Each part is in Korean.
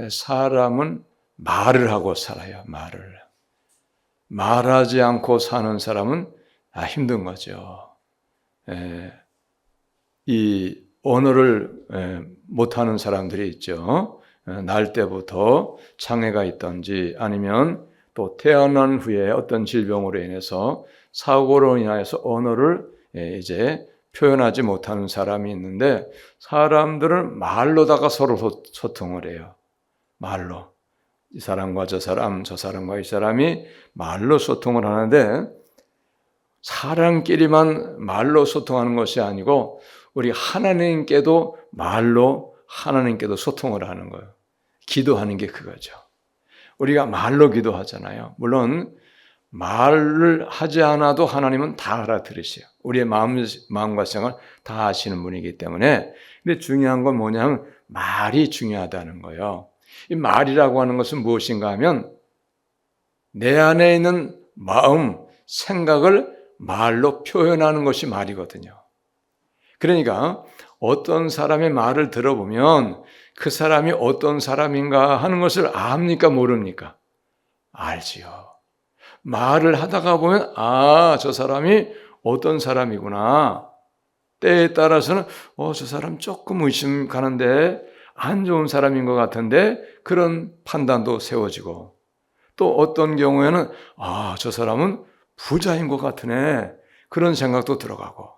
사람은 말을 하고 살아요. 말하지 않고 사는 사람은 힘든 거죠. 이 언어를 못하는 사람들이 있죠. 날 때부터 장애가 있든지 아니면 또 태어난 후에 어떤 질병으로 인해서 사고로 인해서 언어를 이제 표현하지 못하는 사람이 있는데, 사람들은 말로다가 서로 소통을 해요. 말로. 이 사람과 저 사람, 저 사람과 이 사람이 말로 소통을 하는데, 사람끼리만 말로 소통하는 것이 아니고 우리 하나님께도 말로 하나님께도 소통을 하는 거예요. 기도하는 게 그거죠. 우리가 말로 기도하잖아요. 물론 말을 하지 않아도 하나님은 다 알아들으세요. 우리의 마음과 생각을 다 아시는 분이기 때문에. 근데 중요한 건 뭐냐면 말이 중요하다는 거예요. 이 말이라고 하는 것은 무엇인가 하면 내 안에 있는 마음, 생각을 말로 표현하는 것이 말이거든요. 그러니까 어떤 사람의 말을 들어보면 그 사람이 어떤 사람인가 하는 것을 압니까, 모릅니까? 알지요. 말을 하다가 보면 저 사람이 어떤 사람이구나. 때에 따라서는 저 사람 조금 의심 가는데 안 좋은 사람인 것 같은데, 그런 판단도 세워지고, 또 어떤 경우에는 저 사람은 부자인 것 같으네, 그런 생각도 들어가고,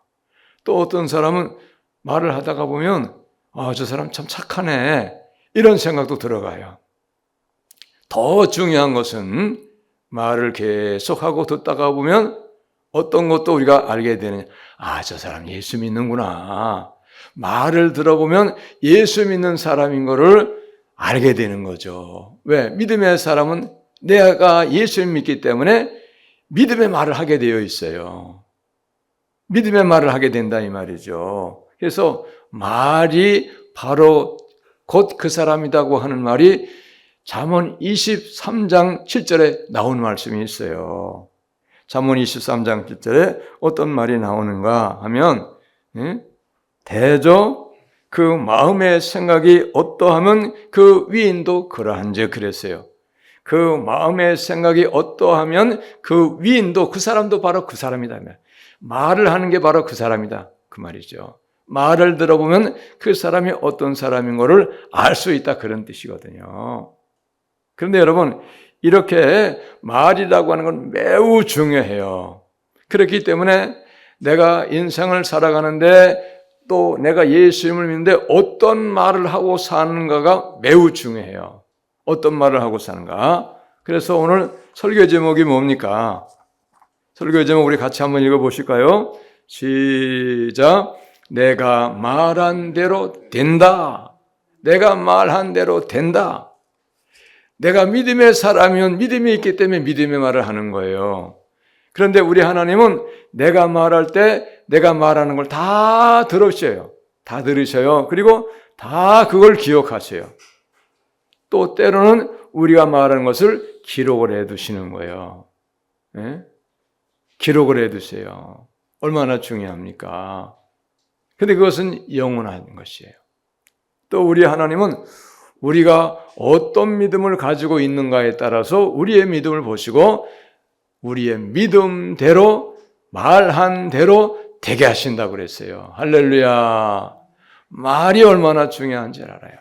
또 어떤 사람은 말을 하다가 보면 저 사람 참 착하네, 이런 생각도 들어가요. 더 중요한 것은 말을 계속하고 듣다가 보면 어떤 것도 우리가 알게 되느냐. 저 사람 예수 믿는구나. 말을 들어보면 예수 믿는 사람인 것을 알게 되는 거죠. 왜? 믿음의 사람은 내가 예수를 믿기 때문에 믿음의 말을 하게 되어 있어요. 믿음의 말을 하게 된다 이 말이죠. 그래서 말이 바로 곧 그 사람이라고 하는 말이 잠언 23장 7절에 나오는 말씀이 있어요. 잠언 23장 7절에 어떤 말이 나오는가 하면 대저 그 마음의 생각이 어떠하면 그 위인도 그러한즉 그랬어요. 그 마음의 생각이 어떠하면 그 위인도, 그 사람도 바로 그 사람이다. 말을 하는 게 바로 그 사람이다, 그 말이죠. 말을 들어보면 그 사람이 어떤 사람인 것을 알 수 있다, 그런 뜻이거든요. 그런데 여러분, 이렇게 말이라고 하는 건 매우 중요해요. 그렇기 때문에 내가 인생을 살아가는데 또 내가 예수님을 믿는데 어떤 말을 하고 사는가가 매우 중요해요. 어떤 말을 하고 사는가? 그래서 오늘 설교 제목이 뭡니까? 설교 제목 우리 같이 한번 읽어보실까요? 시작. 내가 말한 대로 된다. 내가 말한 대로 된다. 내가 믿음의 사람이면 믿음이 있기 때문에 믿음의 말을 하는 거예요. 그런데 우리 하나님은 내가 말할 때 내가 말하는 걸 다 들으셔요. 다 들으셔요. 그리고 다 그걸 기억하세요. 또 때로는 우리가 말하는 것을 기록을 해두시는 거예요. 네? 기록을 해두세요. 얼마나 중요합니까? 근데 그것은 영원한 것이에요. 또 우리 하나님은 우리가 어떤 믿음을 가지고 있는가에 따라서 우리의 믿음을 보시고 우리의 믿음대로 말한 대로 되게 하신다고 그랬어요. 할렐루야. 말이 얼마나 중요한지 알아요.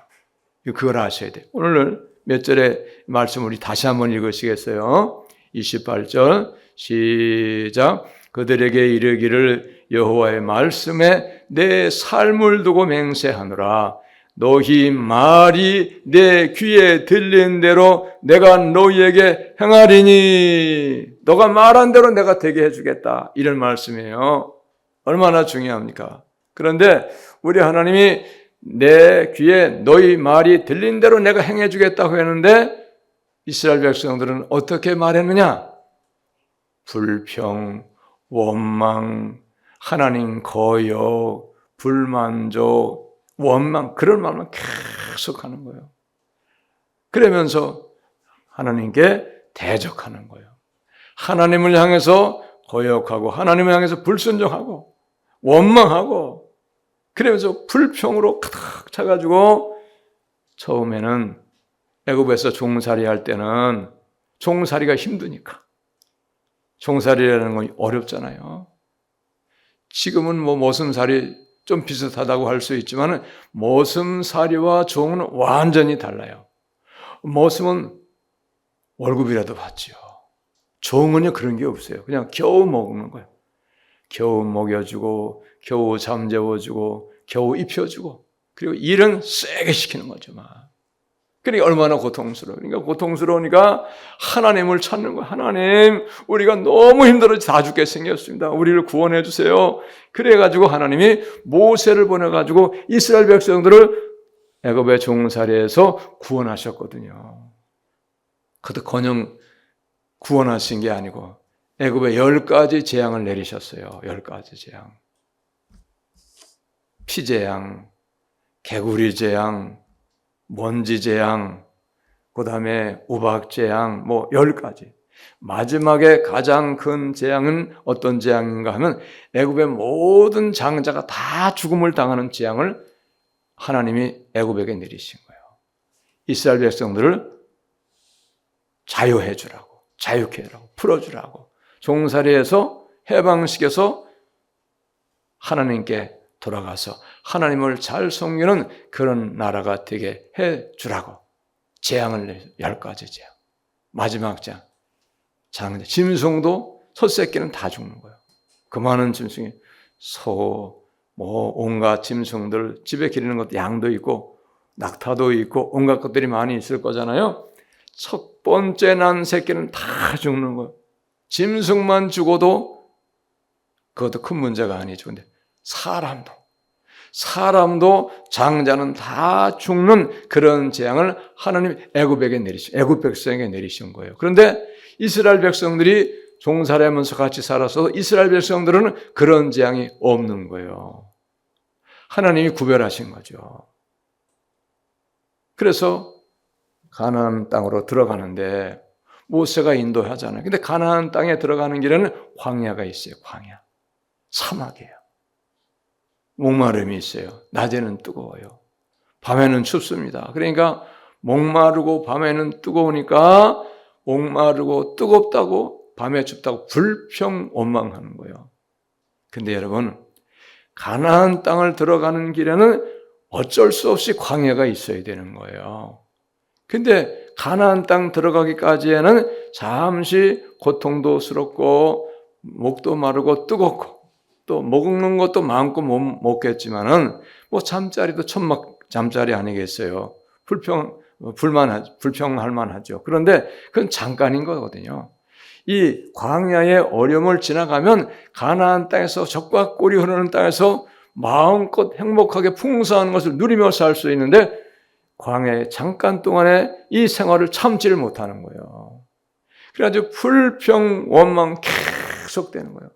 그걸 아셔야 돼요. 오늘 몇 절의 말씀 우리 다시 한번 읽으시겠어요? 28절 시작. 그들에게 이르기를 여호와의 말씀에 내 삶을 두고 맹세하노라. 너희 말이 내 귀에 들린 대로 내가 너희에게 행하리니. 너가 말한 대로 내가 되게 해주겠다, 이런 말씀이에요. 얼마나 중요합니까? 그런데 우리 하나님이 내 귀에 너희 말이 들린 대로 내가 행해주겠다고 했는데 이스라엘 백성들은 어떻게 말했느냐? 불평, 원망, 하나님 거역, 불만족, 원망, 그런 말만 계속 하는 거예요. 그러면서 하나님께 대적하는 거예요. 하나님을 향해서 거역하고 하나님을 향해서 불순종하고 원망하고, 그러면서 불평으로 가득 차가지고 처음에는 애굽에서 종살이 할 때는 종살이가 힘드니까. 종살이라는 건 어렵잖아요. 지금은 뭐 머슴살이 좀 비슷하다고 할 수 있지만 머슴살이와 종은 완전히 달라요. 머슴은 월급이라도 받지요. 종은요 그런 게 없어요. 그냥 겨우 먹는 거예요. 겨우 먹여주고 겨우 잠재워주고 겨우 입혀주고 그리고 일은 세게 시키는 거죠. 그러니까 얼마나 고통스러우니까 하나님을 찾는 거예요. 하나님, 우리가 너무 힘들어 다 죽게 생겼습니다. 우리를 구원해 주세요. 그래가지고 하나님이 모세를 보내가지고 이스라엘 백성들을 애굽의 종살이에서 구원하셨거든요. 그것도 그냥 구원하신 게 아니고 애굽에 10가지 재앙을 내리셨어요. 10가지 재앙. 피재앙, 개구리 재앙, 먼지 재앙, 그 다음에 우박 재앙, 10가지. 마지막에 가장 큰 재앙은 어떤 재앙인가 하면 애굽의 모든 장자가 다 죽음을 당하는 재앙을 하나님이 애굽에게 내리신 거예요. 이스라엘 백성들을 자유해 주라고, 자유케 하라고, 풀어주라고. 종살이에서 해방시켜서 하나님께 돌아가서 하나님을 잘 섬기는 그런 나라가 되게 해주라고 재앙을 내서 10가지 재앙. 마지막 재앙. 짐승도 첫 새끼는 다 죽는 거예요. 그 많은 짐승이 소, 온갖 짐승들 집에 기르는 것도 양도 있고 낙타도 있고 온갖 것들이 많이 있을 거잖아요. 첫 번째 난 새끼는 다 죽는 거예요. 짐승만 죽어도 그것도 큰 문제가 아니죠. 근데 사람도 장자는 다 죽는 그런 재앙을 하나님 애굽에게 애굽 백성에게 내리신 거예요. 그런데 이스라엘 백성들이 종살이하면서 같이 살아서 이스라엘 백성들은 그런 재앙이 없는 거예요. 하나님이 구별하신 거죠. 그래서 가나안 땅으로 들어가는데 모세가 인도하잖아요. 근데 가나안 땅에 들어가는 길에는 광야가 있어요. 광야. 사막이에요. 목마름이 있어요. 낮에는 뜨거워요. 밤에는 춥습니다. 그러니까 목마르고 밤에는 뜨거우니까 목마르고 뜨겁다고 밤에 춥다고 불평원망하는 거예요. 근데 여러분, 가나안 땅을 들어가는 길에는 어쩔 수 없이 광야가 있어야 되는 거예요. 근데 가나안 땅 들어가기까지에는 잠시 고통도스럽고 목도 마르고 뜨겁고 또 먹는 것도 마음껏 못 먹겠지만은 잠자리도 천막 잠자리 아니겠어요. 불평할 만하죠. 그런데 그건 잠깐인 거거든요. 이 광야의 어려움을 지나가면 가나안 땅에서 젖과 꿀이 흐르는 땅에서 마음껏 행복하게 풍성한 것을 누리며 살 수 있는데 광야의 잠깐 동안에 이 생활을 참지를 못하는 거예요. 그래가지고 불평원망 계속 되는 거예요.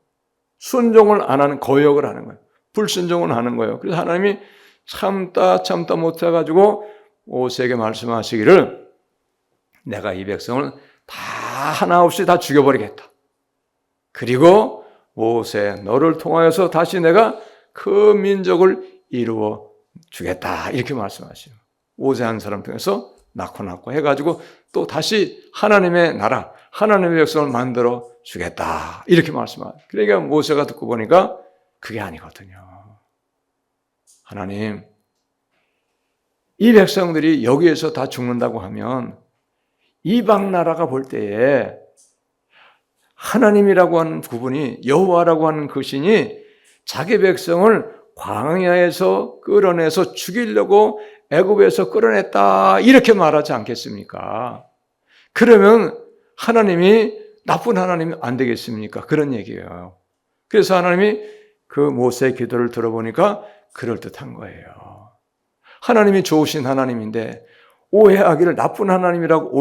순종을 안 하는, 거역을 하는 거예요. 불순종을 하는 거예요. 그래서 하나님이 참다 못해가지고 모세에게 말씀하시기를 내가 이 백성을 다 하나 없이 다 죽여버리겠다. 그리고 모세 너를 통하여서 다시 내가 그 민족을 이루어 주겠다. 이렇게 말씀하시죠. 모세 한 사람 통해서 낳고 해가지고 또 다시 하나님의 나라, 하나님의 백성을 만들어 주겠다. 이렇게 말씀하세요. 그러니까 모세가 듣고 보니까 그게 아니거든요. 하나님, 이 백성들이 여기에서 다 죽는다고 하면 이방 나라가 볼 때에 하나님이라고 하는 그분이, 여호와라고 하는 그 신이 자기 백성을 광야에서 끌어내서 죽이려고 애굽에서 끌어냈다 이렇게 말하지 않겠습니까? 그러면 하나님이 나쁜 하나님이 안 되겠습니까? 그런 얘기예요. 그래서 하나님이 그 모세의 기도를 들어보니까 그럴듯한 거예요. 하나님이 좋으신 하나님인데 오해하기를 나쁜 하나님이라고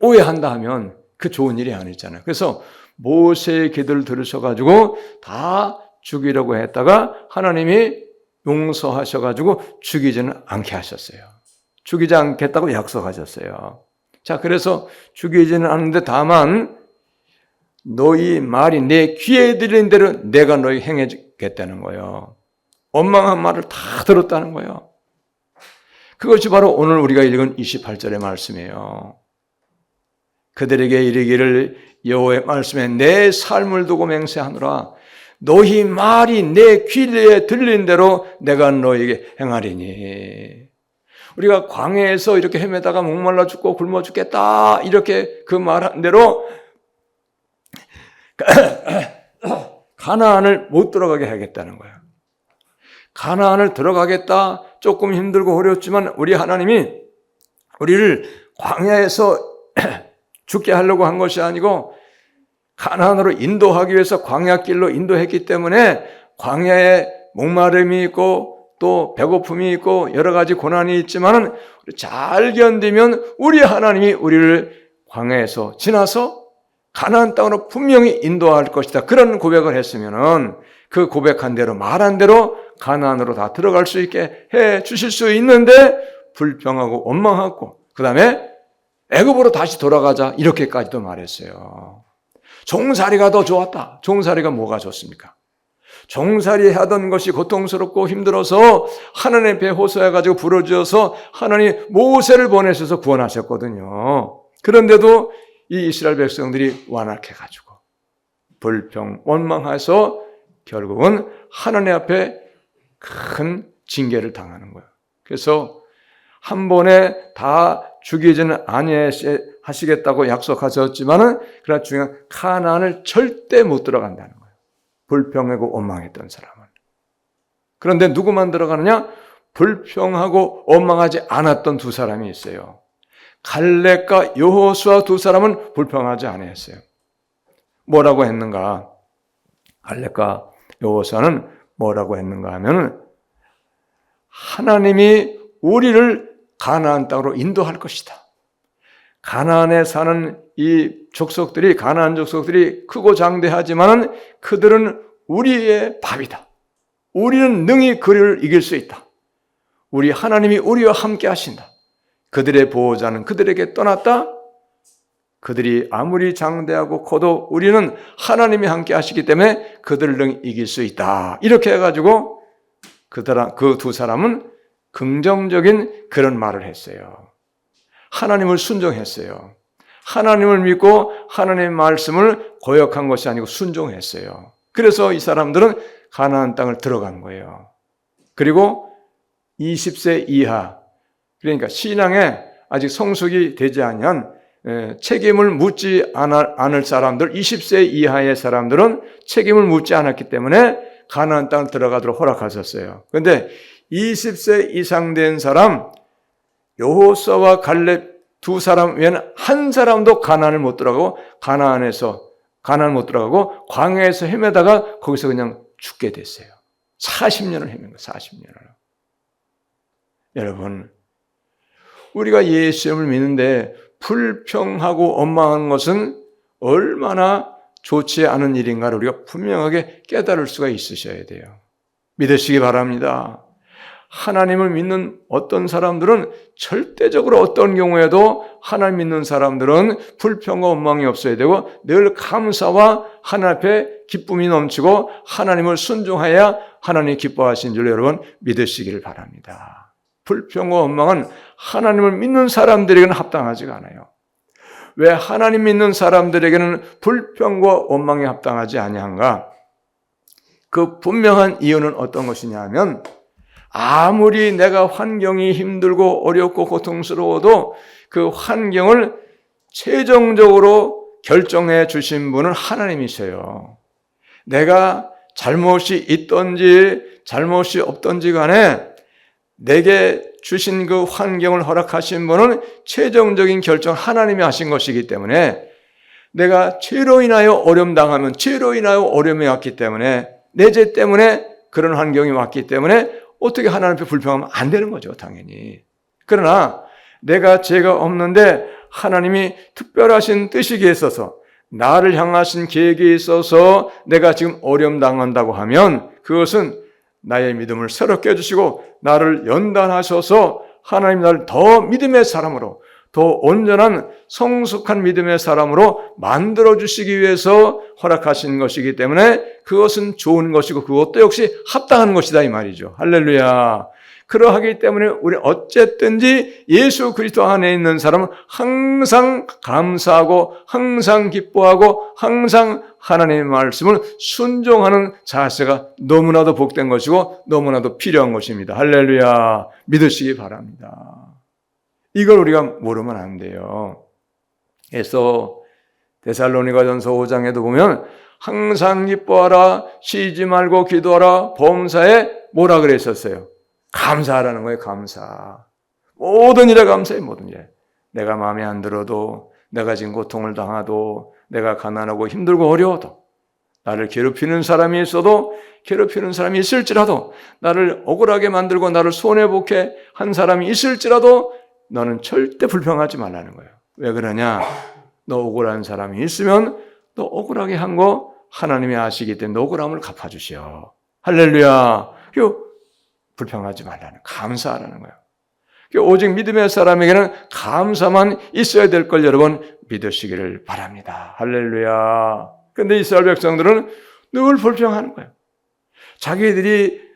오해한다 하면 그 좋은 일이 아니잖아요. 그래서 모세의 기도를 들으셔가지고 다 죽이려고 했다가 하나님이 용서하셔가지고 죽이지는 않게 하셨어요. 죽이지 않겠다고 약속하셨어요. 자, 그래서 죽이지는 않는데 다만 너희 말이 내 귀에 들린 대로 내가 너희 행해주겠다는 거예요. 원망한 말을 다 들었다는 거예요. 그것이 바로 오늘 우리가 읽은 28절의 말씀이에요. 그들에게 이르기를 여호와의 말씀에 내 삶을 두고 맹세하노라. 너희 말이 내 귀에 들린 대로 내가 너에게 행하리니. 우리가 광야에서 이렇게 헤매다가 목말라 죽고 굶어 죽겠다 이렇게 그 말한 대로 가나안을 못 들어가게 하겠다는 거예요. 가나안을 들어가겠다, 조금 힘들고 어렵지만 우리 하나님이 우리를 광야에서 죽게 하려고 한 것이 아니고 가나안으로 인도하기 위해서 광야길로 인도했기 때문에 광야에 목마름이 있고 또 배고픔이 있고 여러 가지 고난이 있지만 잘 견디면 우리 하나님이 우리를 광야에서 지나서 가나안 땅으로 분명히 인도할 것이다. 그런 고백을 했으면은 그 고백한 대로 말한 대로 가나안으로 다 들어갈 수 있게 해 주실 수 있는데 불평하고 원망하고 그 다음에 애굽으로 다시 돌아가자 이렇게까지도 말했어요. 종살이가 더 좋았다. 종살이가 뭐가 좋습니까? 종살이 하던 것이 고통스럽고 힘들어서 하나님 앞에 호소해가지고 부르짖어서 하나님 모세를 보내셔서 구원하셨거든요. 그런데도 이 이스라엘 백성들이 완악해가지고 불평, 원망해서 결국은 하나님 앞에 큰 징계를 당하는 거예요. 그래서 한 번에 다 죽이지는 아니하시겠다고 약속하셨지만은 그러나 중요한 가나안을 절대 못 들어간다는 거예요. 불평하고 원망했던 사람은. 그런데 누구만 들어가느냐? 불평하고 원망하지 않았던 두 사람이 있어요. 갈렙과 여호수아 두 사람은 불평하지 않았어요. 뭐라고 했는가? 갈렙과 여호수아는 뭐라고 했는가 하면은 하나님이 우리를 가나안 땅으로 인도할 것이다. 가나안에 사는 이 족속들이 가나안 족속들이 크고 장대하지만은 그들은 우리의 밥이다. 우리는 능히 그를 이길 수 있다. 우리 하나님이 우리와 함께 하신다. 그들의 보호자는 그들에게 떠났다. 그들이 아무리 장대하고 커도 우리는 하나님이 함께 하시기 때문에 그들을 능히 이길 수 있다. 이렇게 해가지고 그 두 사람은 긍정적인 그런 말을 했어요. 하나님을 순종했어요. 하나님을 믿고 하나님의 말씀을 거역한 것이 아니고 순종했어요. 그래서 이 사람들은 가나안 땅을 들어간 거예요. 그리고 20세 이하, 그러니까 신앙에 아직 성숙이 되지 아니한 책임을 묻지 않을 사람들, 20세 이하의 사람들은 책임을 묻지 않았기 때문에 가나안 땅을 들어가도록 허락하셨어요. 그런데 20세 이상 된 사람, 여호수아와 갈렙 두 사람 외에는 한 사람도 가나안을 못 들어가고 가나안을 못 들어가고 광야에서 헤매다가 거기서 그냥 죽게 됐어요. 40년을 헤맨 거예요. 40년을. 여러분, 우리가 예수님을 믿는데 불평하고 원망하는 것은 얼마나 좋지 않은 일인가를 우리가 분명하게 깨달을 수가 있으셔야 돼요. 믿으시기 바랍니다. 하나님을 믿는 어떤 사람들은 절대적으로 어떤 경우에도 하나님 믿는 사람들은 불평과 원망이 없어야 되고 늘 감사와 하나님 앞에 기쁨이 넘치고 하나님을 순종해야 하나님이 기뻐하신 줄 여러분 믿으시기를 바랍니다. 불평과 원망은 하나님을 믿는 사람들에게는 합당하지가 않아요. 왜 하나님 믿는 사람들에게는 불평과 원망이 합당하지 아니한가? 그 분명한 이유는 어떤 것이냐 하면 아무리 내가 환경이 힘들고 어렵고 고통스러워도 그 환경을 최종적으로 결정해 주신 분은 하나님이세요. 내가 잘못이 있든지 잘못이 없든지 간에 내게 주신 그 환경을 허락하신 분은 최종적인 결정 하나님이 하신 것이기 때문에 내가 죄로 인하여 어려움 당하면 죄로 인하여 어려움이 왔기 때문에 내 죄 때문에 그런 환경이 왔기 때문에 어떻게 하나님 앞에 불평하면 안 되는 거죠, 당연히. 그러나 내가 죄가 없는데 하나님이 특별하신 뜻이기에 있어서 나를 향하신 계획에 있어서 내가 지금 어려움 당한다고 하면 그것은 나의 믿음을 새롭게 해주시고 나를 연단하셔서 하나님 나를 더 믿음의 사람으로 더 온전한 성숙한 믿음의 사람으로 만들어주시기 위해서 허락하신 것이기 때문에 그것은 좋은 것이고 그것도 역시 합당한 것이다 이 말이죠. 할렐루야. 그러하기 때문에 우리 어쨌든지 예수 그리스도 안에 있는 사람은 항상 감사하고 항상 기뻐하고 항상 하나님의 말씀을 순종하는 자세가 너무나도 복된 것이고 너무나도 필요한 것입니다. 할렐루야. 믿으시기 바랍니다. 이걸 우리가 모르면 안 돼요. 그래서 데살로니가전서 5장에도 보면 항상 기뻐하라, 쉬지 말고 기도하라, 범사에 뭐라 그랬었어요? 감사하라는 거예요. 감사. 모든 일에 감사해. 모든 일에. 내가 마음에 안 들어도, 내가 지금 고통을 당하도, 내가 가난하고 힘들고 어려워도, 나를 괴롭히는 사람이 있어도, 괴롭히는 사람이 있을지라도, 나를 억울하게 만들고 나를 손해보게 한 사람이 있을지라도 너는 절대 불평하지 말라는 거예요. 왜 그러냐? 너 억울한 사람이 있으면 너 억울하게 한 거 하나님이 아시기 때문에 억울함을 갚아주시오. 할렐루야. 불평하지 말라는, 감사하라는 거예요. 오직 믿음의 사람에게는 감사만 있어야 될 걸 여러분 믿으시기를 바랍니다. 할렐루야. 그런데 이스라엘 백성들은 늘 불평하는 거예요. 자기들이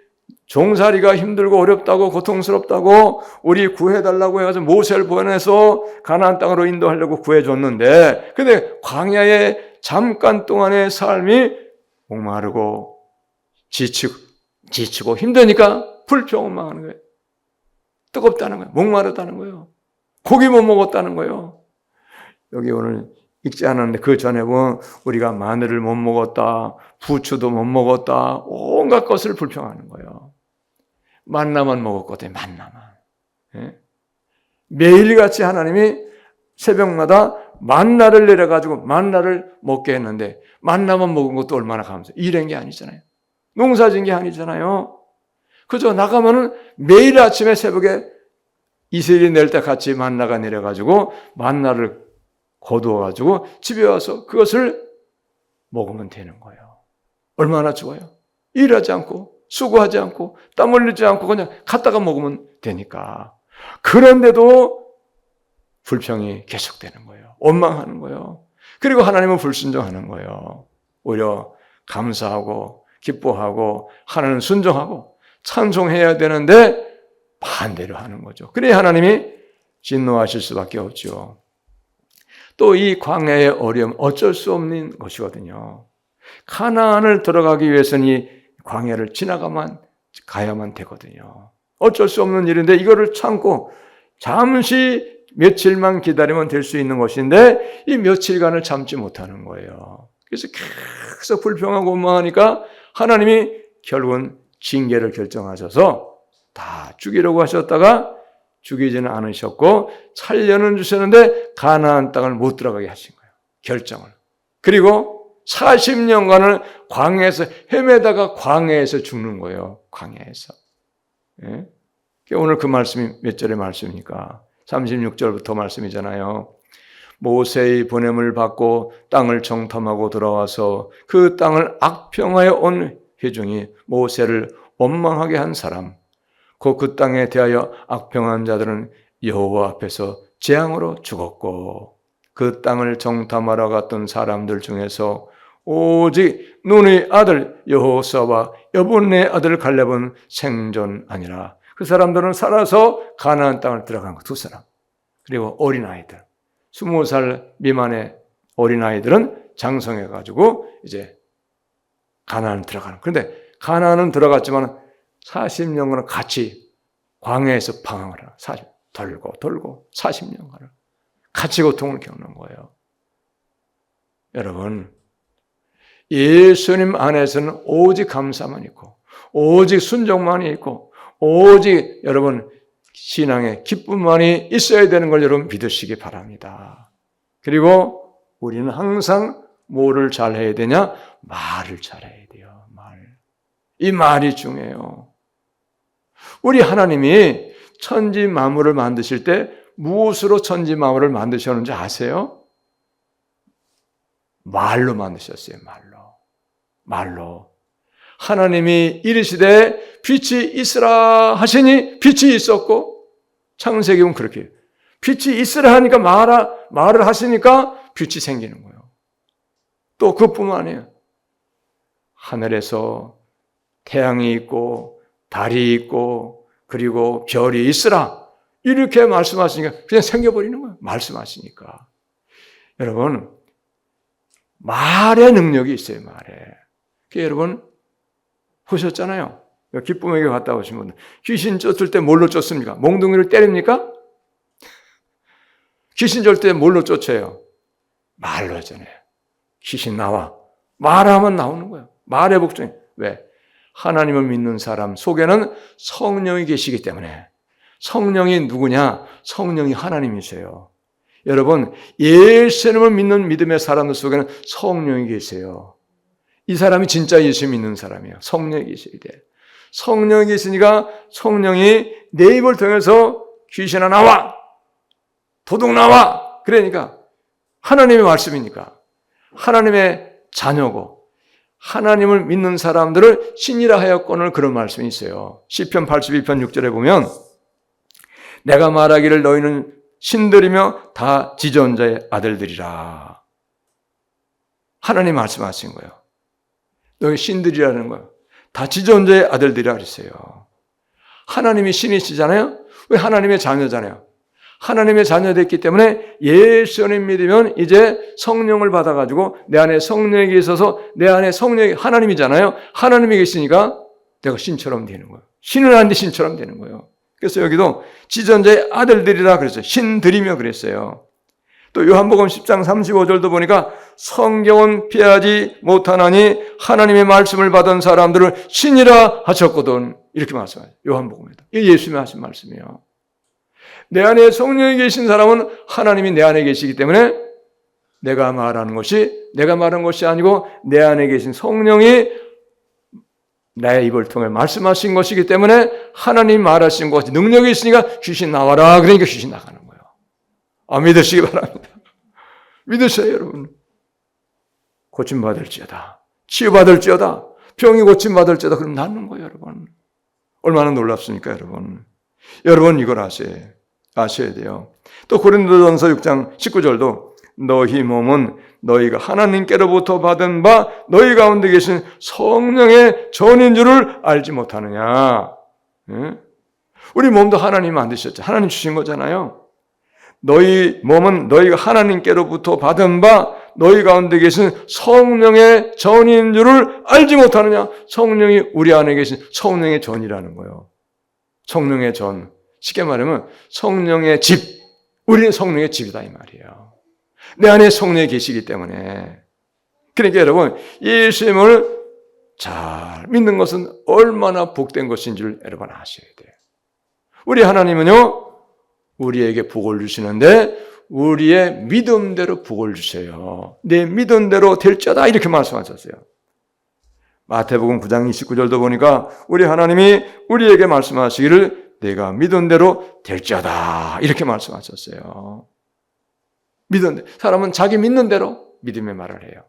종살이가 힘들고 어렵다고 고통스럽다고 우리 구해달라고 해서 모세를 보내서 가나안 땅으로 인도하려고 구해줬는데, 근데 광야의 잠깐 동안의 삶이 목마르고 지치고 힘드니까 불평만 하는 거예요. 뜨겁다는 거예요. 목마르다는 거예요. 고기 못 먹었다는 거예요. 여기 오늘 읽지 않았는데 그 전에 보면 우리가 마늘을 못 먹었다, 부추도 못 먹었다, 온갖 것을 불평하는 거예요. 만나만 먹었거든요. 만나만. 예? 매일같이 하나님이 새벽마다 만나를 내려가지고 만나를 먹게 했는데 만나만 먹은 것도 얼마나 감사해요. 일한 게 아니잖아요. 농사진 게 아니잖아요. 그저 나가면은 매일 아침에 새벽에 이슬이 내릴 때 같이 만나가 내려가지고 만나를 거두어가지고 집에 와서 그것을 먹으면 되는 거예요. 얼마나 좋아요. 일하지 않고 수고하지 않고 땀 흘리지 않고 그냥 갖다가 먹으면 되니까. 그런데도 불평이 계속되는 거예요. 원망하는 거예요. 그리고 하나님은 불순종하는 거예요. 오히려 감사하고 기뻐하고 하나님은 순종하고 찬송해야 되는데 반대로 하는 거죠. 그래야 하나님이 진노하실 수밖에 없죠. 또 이 광야의 어려움 어쩔 수 없는 것이거든요. 가나안을 들어가기 위해서는 이 광야를 가야만 되거든요. 어쩔 수 없는 일인데 이거를 참고 잠시 며칠만 기다리면 될 수 있는 것인데 이 며칠간을 참지 못하는 거예요. 그래서 계속 불평하고 원망하니까 하나님이 결국은 징계를 결정하셔서 다 죽이려고 하셨다가 죽이지는 않으셨고 살려는 주셨는데 가나안 땅을 못 들어가게 하신 거예요. 결정을. 그리고 40년간을 광야에서 헤매다가 광야에서 죽는 거예요. 광야에서. 예? 오늘 그 말씀이 몇 절의 말씀입니까? 36절부터 말씀이잖아요. 모세의 보냄을 받고 땅을 정탐하고 돌아와서 그 땅을 악평하여 온 회중이 모세를 원망하게 한 사람, 그 땅에 대하여 악평한 자들은 여호와 앞에서 재앙으로 죽었고 그 땅을 정탐하러 갔던 사람들 중에서 오직 눈의 아들 여호수아와 여분의 아들 갈렙은 생존하니라. 그 사람들은 살아서 가나안 땅을 들어간 거, 두 사람. 그리고 어린아이들, 20살 미만의 어린아이들은 장성해가지고 이제 가나안 들어가는. 그런데 가나안은 들어갔지만 40년간은 같이 광야에서 방황을 하라. 돌고 40년간을 같이 고통을 겪는 거예요. 여러분, 예수님 안에서는 오직 감사만 있고 오직 순종만이 있고 오직 여러분 신앙의 기쁨만이 있어야 되는 걸 여러분 믿으시기 바랍니다. 그리고 우리는 항상 뭐를 잘해야 되냐? 말을 잘해야 돼요. 이 말이 중요해요. 우리 하나님이 천지 만물을 만드실 때 무엇으로 천지 만물을 만드셨는지 아세요? 말로 만드셨어요. 말로. 하나님이 이르시되 빛이 있으라 하시니 빛이 있었고, 창세기 보면 그렇게 빛이 있으라 하니까 말을 하시니까 빛이 생기는 거예요. 또 그뿐만 아니에요. 하늘에서 태양이 있고 달이 있고 그리고 별이 있으라. 이렇게 말씀하시니까 그냥 생겨버리는 거예요. 말씀하시니까. 여러분, 말의 능력이 있어요, 말에. 여러분, 보셨잖아요. 기쁨에게 갔다 오신 분들. 귀신 쫓을 때 뭘로 쫓습니까? 몽둥이를 때립니까? 귀신 쫓을 때 뭘로 쫓아요? 말로 하잖아요. 귀신 나와. 말하면 나오는 거예요. 말의 복종이. 왜? 하나님을 믿는 사람 속에는 성령이 계시기 때문에. 성령이 누구냐? 성령이 하나님이세요. 여러분, 예수님을 믿는 믿음의 사람들 속에는 성령이 계세요. 이 사람이 진짜 예수 믿는 사람이에요. 성령이 계실 때. 성령이 계시니까 성령이 내 입을 통해서 귀신아 나와! 도둑 나와! 그러니까 하나님의 말씀이니까 하나님의 자녀고 하나님을 믿는 사람들을 신이라 하였거늘 그런 말씀이 있어요. 시편 82편 6절에 보면 내가 말하기를 너희는 신들이며 다 지존자의 아들들이라. 하나님 말씀하신 거예요. 너희 신들이라는 거예요. 다 지존자의 아들들이라 그랬어요. 하나님이 신이시잖아요. 왜 하나님의 자녀잖아요. 하나님의 자녀 됐기 때문에 예수님 믿으면 이제 성령을 받아가지고 내 안에 성령이 있어서 내 안에 성령이 하나님이잖아요. 하나님이 계시니까 내가 신처럼 되는 거예요. 신은 아닌데 신처럼 되는 거예요. 그래서 여기도 지존자의 아들들이라 그랬어요. 신들이며 그랬어요. 또 요한복음 10장 35절도 보니까 성경은 피하지 못하나니 하나님의 말씀을 받은 사람들을 신이라 하셨거든. 이렇게 말씀해요. 요한복음에도. 이게 예수님이 하신 말씀이에요. 내 안에 성령이 계신 사람은 하나님이 내 안에 계시기 때문에 내가 말하는 것이 아니고 내 안에 계신 성령이 나의 입을 통해 말씀하신 것이기 때문에 하나님 말하신 것이 능력이 있으니까 귀신 나와라. 그러니까 귀신 나가는 거예요. 믿으시기 바랍니다. 믿으세요, 여러분. 고침받을지어다. 치유받을지어다. 병이 고침받을지어다. 그럼 낫는 거예요, 여러분. 얼마나 놀랍습니까, 여러분. 여러분 이걸 아셔야 돼요. 또 고린도전서 6장 19절도 너희 몸은 너희가 하나님께로부터 받은 바 너희 가운데 계신 성령의 전인 줄을 알지 못하느냐. 우리 몸도 하나님 만드셨죠. 하나님 주신 거잖아요. 너희 몸은 너희가 하나님께로부터 받은 바 너희 가운데 계신 성령의 전인 줄을 알지 못하느냐. 성령이 우리 안에 계신 성령의 전이라는 거예요. 성령의 전. 쉽게 말하면 성령의 집. 우리는 성령의 집이다 이 말이에요. 내 안에 성령이 계시기 때문에. 그러니까 여러분 예수님을 잘 믿는 것은 얼마나 복된 것인지를 여러분 아셔야 돼요. 우리 하나님은요. 우리에게 복을 주시는데 우리의 믿음대로 복을 주세요. 내 믿음대로 될지어다 이렇게 말씀하셨어요. 마태복음 9장 29절도 보니까 우리 하나님이 우리에게 말씀하시기를 내가 믿은 대로 될지어다 이렇게 말씀하셨어요. 믿은 대로. 사람은 자기 믿는 대로 믿음의 말을 해요.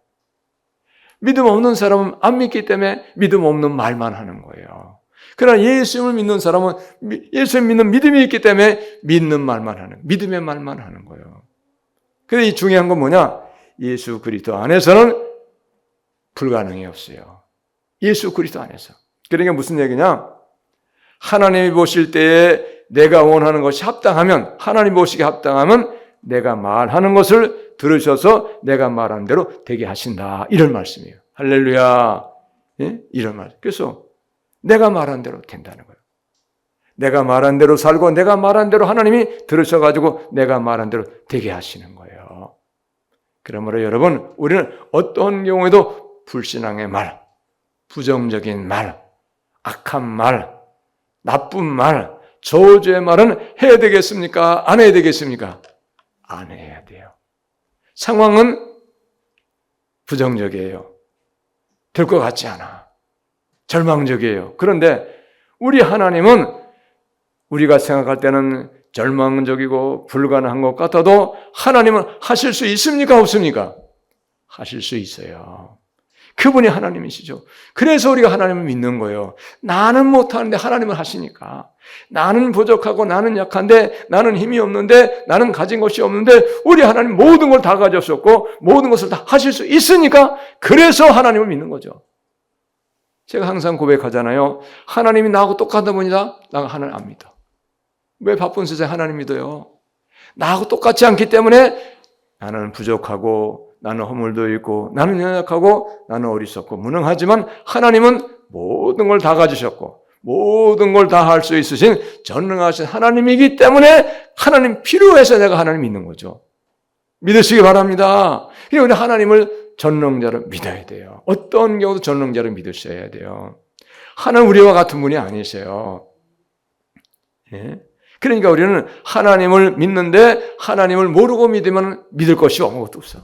믿음 없는 사람은 안 믿기 때문에 믿음 없는 말만 하는 거예요. 그러나 예수님을 믿는 사람은 예수님 믿는 믿음이 있기 때문에 믿는 말만 하는, 믿음의 말만 하는 거예요. 그런데 이 중요한 건 뭐냐? 예수 그리스도 안에서는 불가능이 없어요. 예수 그리스도 안에서. 그러니까 무슨 얘기냐? 하나님이 보실 때에 내가 원하는 것이 합당하면, 하나님 보시기에 합당하면 내가 말하는 것을 들으셔서 내가 말한 대로 되게 하신다. 이런 말씀이에요. 할렐루야. 예? 이런 말. 그래서 내가 말한 대로 된다는 거예요. 내가 말한 대로 살고 내가 말한 대로 하나님이 들으셔가지고 내가 말한 대로 되게 하시는 거예요. 그러므로 여러분 우리는 어떤 경우에도 불신앙의 말, 부정적인 말, 악한 말, 나쁜 말, 저주의 말은 해야 되겠습니까? 안 해야 되겠습니까? 안 해야 돼요. 상황은 부정적이에요. 될 것 같지 않아. 절망적이에요. 그런데 우리 하나님은 우리가 생각할 때는 절망적이고 불가능한 것 같아도 하나님은 하실 수 있습니까? 없습니까? 하실 수 있어요. 그분이 하나님이시죠. 그래서 우리가 하나님을 믿는 거예요. 나는 못하는데 하나님은 하시니까. 나는 부족하고 나는 약한데 나는 힘이 없는데 나는 가진 것이 없는데 우리 하나님 모든 걸 다 가졌었고 모든 것을 다 하실 수 있으니까 그래서 하나님을 믿는 거죠. 제가 항상 고백하잖아요. 하나님이 나하고 똑같은 분이다? 나 하나님 안 믿어. 왜 바쁜 세상에 하나님 믿어요? 나하고 똑같지 않기 때문에 나는 부족하고 나는 허물도 있고 나는 연약하고 나는 어리석고 무능하지만 하나님은 모든 걸 다 가지셨고 모든 걸 다 할 수 있으신 전능하신 하나님이기 때문에 하나님 필요해서 내가 하나님 믿는 거죠. 믿으시기 바랍니다. 그래서 우리 하나님을 전능자로 믿어야 돼요. 어떤 경우도 전능자로 믿으셔야 돼요. 하나님 우리와 같은 분이 아니세요. 예? 그러니까 우리는 하나님을 믿는데 하나님을 모르고 믿으면 믿을 것이 아무것도 없어.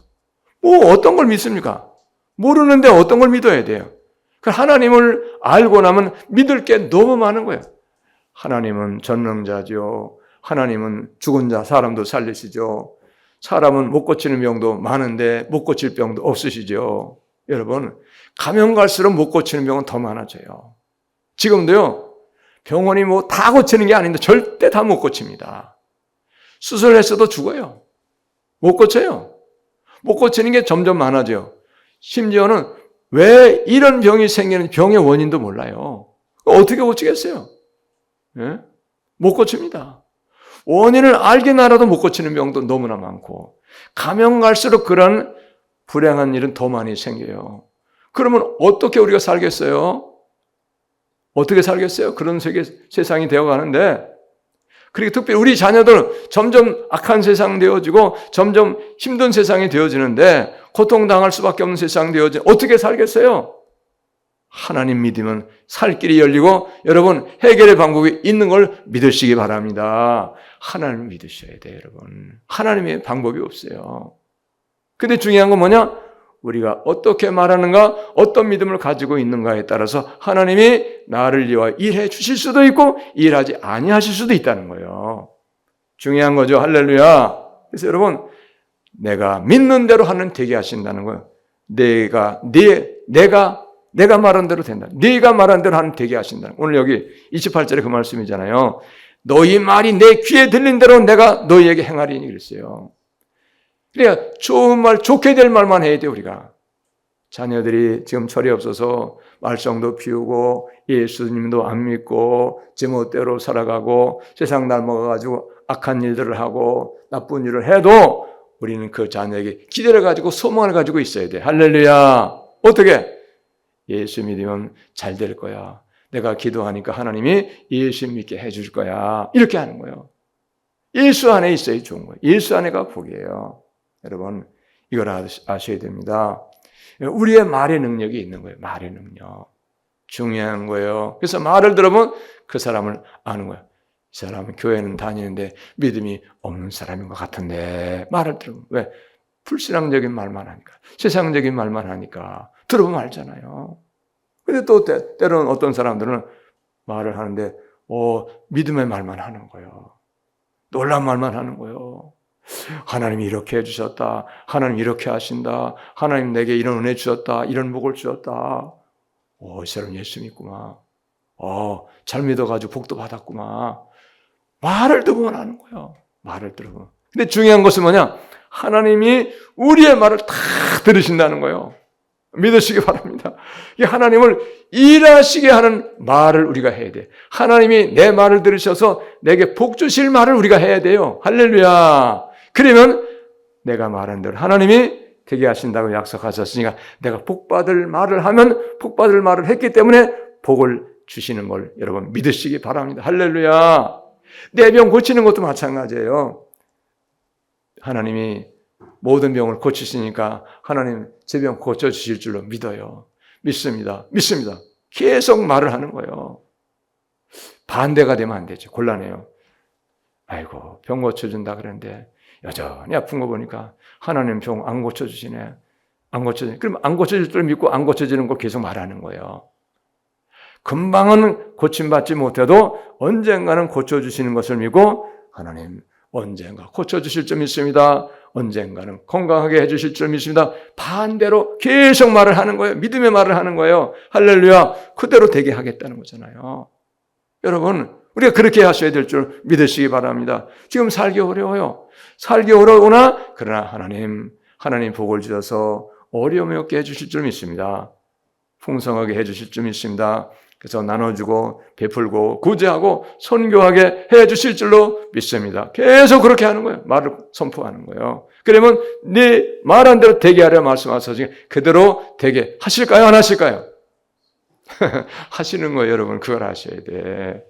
뭐 어떤 걸 믿습니까? 모르는데 어떤 걸 믿어야 돼요. 하나님을 알고 나면 믿을 게 너무 많은 거예요. 하나님은 전능자죠. 하나님은 죽은 자 사람도 살리시죠. 사람은 못 고치는 병도 많은데 못 고칠 병도 없으시죠. 여러분, 가면 갈수록 못 고치는 병은 더 많아져요. 지금도요. 병원이 뭐 다 고치는 게 아닌데 절대 다 못 고칩니다. 수술했어도 죽어요. 못 고쳐요. 못 고치는 게 점점 많아져요. 심지어는 왜 이런 병이 생기는 병의 원인도 몰라요. 어떻게 고치겠어요? 예? 못 고칩니다. 원인을 알긴 알아도 못 고치는 병도 너무나 많고 가면 갈수록 그런 불행한 일은 더 많이 생겨요. 그러면 어떻게 우리가 살겠어요? 어떻게 살겠어요? 그런 세상이 되어가는데 그리고 특별히 우리 자녀들은 점점 악한 세상 되어지고 점점 힘든 세상이 되어지는데 고통당할 수밖에 없는 세상 되어지는 어떻게 살겠어요? 하나님 믿으면 살 길이 열리고 여러분 해결의 방법이 있는 걸 믿으시기 바랍니다. 하나님 믿으셔야 돼요, 여러분. 하나님의 방법이 없어요. 근데 중요한 건 뭐냐? 우리가 어떻게 말하는가, 어떤 믿음을 가지고 있는가에 따라서 하나님이 나를 위하여 일해 주실 수도 있고 일하지 아니하실 수도 있다는 거예요. 중요한 거죠. 할렐루야. 그래서 여러분, 내가 믿는 대로 하는 되게 하신다는 거예요. 내가 말한 대로 된다. 네가 말한 대로 하는 되게 하신다. 오늘 여기 28절에 그 말씀이잖아요. 너희 말이 내 귀에 들린 대로 내가 너희에게 행하리니 그랬어요. 그러니까 좋은 말, 좋게 될 말만 해야 돼요, 우리가. 자녀들이 지금 철이 없어서 말썽도 피우고 예수님도 안 믿고 제멋대로 살아가고 세상 닮아가지고 악한 일들을 하고 나쁜 일을 해도 우리는 그 자녀에게 기대를 가지고 소망을 가지고 있어야 돼. 할렐루야. 어떻게? 예수 믿으면 잘 될 거야. 내가 기도하니까 하나님이 예수 믿게 해줄 거야. 이렇게 하는 거예요. 예수 안에 있어야 좋은 거예요. 예수 안에가 복이에요. 여러분, 이걸 아셔야 됩니다. 우리의 말의 능력이 있는 거예요. 말의 능력. 중요한 거예요. 그래서 말을 들어보면 그 사람을 아는 거예요. 이 사람은 교회는 다니는데 믿음이 없는 사람인 것 같은데 말을 들으면 왜? 불신앙적인 말만 하니까. 세상적인 말만 하니까. 들어보면 알잖아요. 근데 또 때로는 어떤 사람들은 말을 하는데 믿음의 말만 하는 거예요. 놀란 말만 하는 거예요. 하나님이 이렇게 해주셨다. 하나님 이렇게 하신다. 하나님 내게 이런 은혜 주셨다. 이런 복을 주셨다. 이 사람 예수 믿구만. 잘 믿어가지고 복도 받았구만. 말을 들으면 하는 거예요. 말을 들으면. 근데 중요한 것은 뭐냐? 하나님이 우리의 말을 다 들으신다는 거예요. 믿으시기 바랍니다. 하나님을 일하시게 하는 말을 우리가 해야 돼. 하나님이 내 말을 들으셔서 내게 복 주실 말을 우리가 해야 돼요. 할렐루야. 그러면 내가 말한 대로 하나님이 되게 하신다고 약속하셨으니까 내가 복받을 말을 하면 복받을 말을 했기 때문에 복을 주시는 걸 여러분 믿으시기 바랍니다. 할렐루야. 내 병 고치는 것도 마찬가지예요. 하나님이 모든 병을 고치시니까 하나님 제 병 고쳐주실 줄로 믿어요. 믿습니다. 계속 말을 하는 거예요. 반대가 되면 안 되죠. 곤란해요. 아이고 병 고쳐준다 그랬는데 여전히 아픈 거 보니까 하나님 병 안 고쳐주시네. 안 고쳐주네. 그럼 안 고쳐줄 줄 믿고 안 고쳐지는 거 계속 말하는 거예요. 금방은 고침받지 못해도 언젠가는 고쳐주시는 것을 믿고 하나님 언젠가 고쳐주실 줄 믿습니다. 언젠가는 건강하게 해주실 줄 믿습니다. 반대로 계속 말을 하는 거예요. 믿음의 말을 하는 거예요. 할렐루야. 그대로 되게 하겠다는 거잖아요. 여러분 우리가 그렇게 하셔야 될 줄 믿으시기 바랍니다. 지금 살기 어려워요. 살기 어려우나 그러나 하나님 복을 주셔서 어려움이 없게 해주실 줄 믿습니다. 풍성하게 해주실 줄 믿습니다. 그래서 나눠주고 베풀고 구제하고 선교하게 해주실 줄로 믿습니다. 계속 그렇게 하는 거예요. 말을 선포하는 거예요. 그러면 네 말한 대로 되게 하려 말씀하셔서 그대로 되게 하실까요? 안 하실까요? 하시는 거예요. 여러분 그걸 하셔야 돼.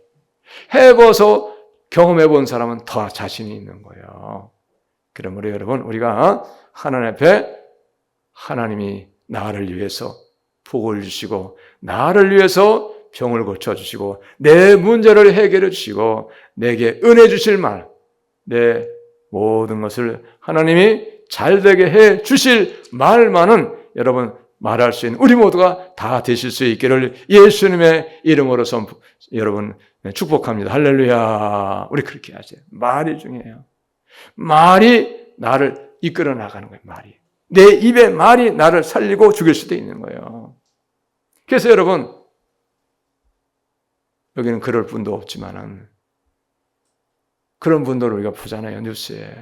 해봐서 경험해 본 사람은 더 자신이 있는 거예요. 그러므로 여러분 우리가 하나님 앞에 하나님이 나를 위해서 복을 주시고 나를 위해서 병을 고쳐주시고 내 문제를 해결해 주시고 내게 은혜 주실 말, 내 모든 것을 하나님이 잘되게 해 주실 말만은 여러분 말할 수 있는 우리 모두가 다 되실 수 있기를 예수님의 이름으로 여러분 축복합니다. 할렐루야. 우리 그렇게 하세요. 말이 중요해요. 말이 나를 이끌어 나가는 거예요. 말이. 내 입의 말이 나를 살리고 죽일 수도 있는 거예요. 그래서 여러분 여기는 그럴 분도 없지만은 그런 분들을 우리가 보잖아요. 뉴스에.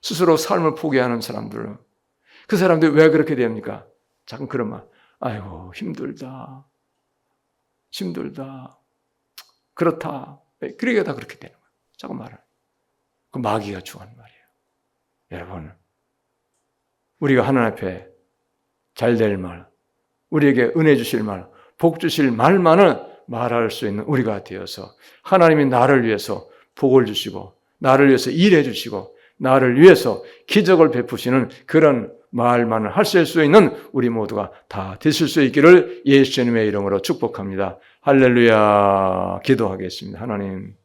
스스로 삶을 포기하는 사람들. 그 사람들이 왜 그렇게 됩니까? 자꾸 그런 말. 아이고 힘들다. 그렇다. 그러니까 다 그렇게 되는 거예요. 자꾸 말을. 그 마귀가 좋아하는 말이에요. 여러분 우리가 하나님 앞에 잘될 말, 우리에게 은혜 주실 말, 복 주실 말만을 말할 수 있는 우리가 되어서 하나님이 나를 위해서 복을 주시고 나를 위해서 일해 주시고 나를 위해서 기적을 베푸시는 그런 말만을 하실 수 있는 우리 모두가 다 되실 수 있기를 예수님의 이름으로 축복합니다. 할렐루야. 기도하겠습니다. 하나님